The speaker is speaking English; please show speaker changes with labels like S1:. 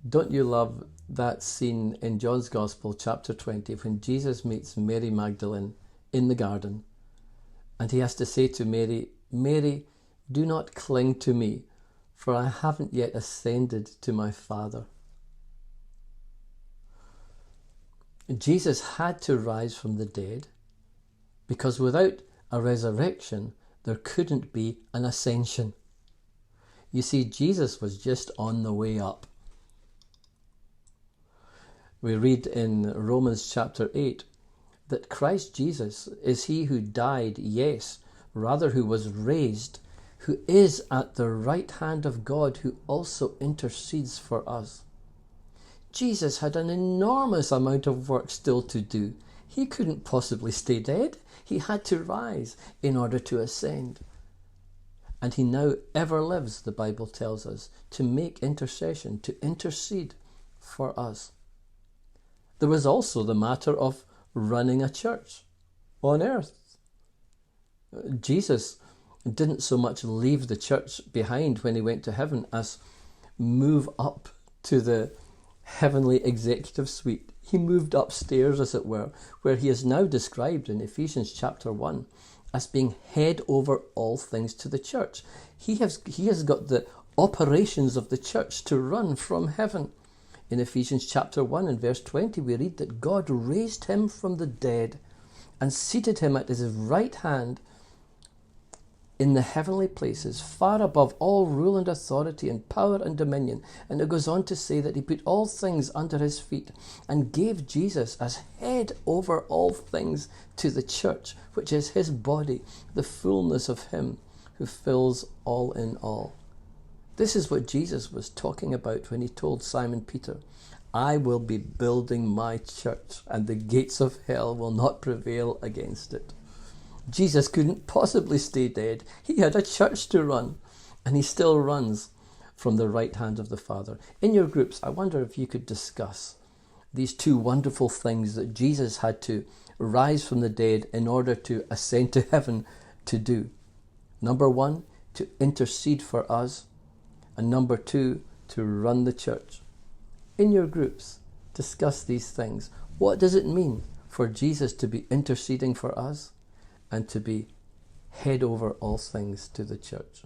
S1: Don't you love that scene in John's Gospel, chapter 20, when Jesus meets Mary Magdalene in the garden, and he has to say to Mary, Mary, do not cling to me, for I haven't yet ascended to my Father. Jesus had to rise from the dead, because without a resurrection, there couldn't be an ascension. You see, Jesus was just on the way up. We read in Romans chapter 8 that Christ Jesus is he who died, yes, rather who was raised, who is at the right hand of God, who also intercedes for us. Jesus had an enormous amount of work still to do. He couldn't possibly stay dead. He had to rise in order to ascend. And he now ever lives, the Bible tells us, to make intercession, to intercede for us. There was also the matter of running a church on earth. Jesus didn't so much leave the church behind when he went to heaven as move up to the heavenly executive suite. He moved upstairs, as it were, where he is now described in Ephesians chapter 1 as being head over all things to the church. He has got the operations of the church to run from heaven. In Ephesians chapter 1 and verse 20, we read that God raised him from the dead and seated him at his right hand in the heavenly places, far above all rule and authority and power and dominion. And it goes on to say that he put all things under his feet and gave Jesus as head over all things to the church, which is his body, the fullness of him who fills all in all. This is what Jesus was talking about when he told Simon Peter, I will be building my church, and the gates of hell will not prevail against it. Jesus couldn't possibly stay dead. He had a church to run, and he still runs from the right hand of the Father. In your groups, I wonder if you could discuss these two wonderful things that Jesus had to rise from the dead in order to ascend to heaven to do. Number one, to intercede for us. And number two, to run the church. In your groups, discuss these things. What does it mean for Jesus to be interceding for us and to be head over all things to the church?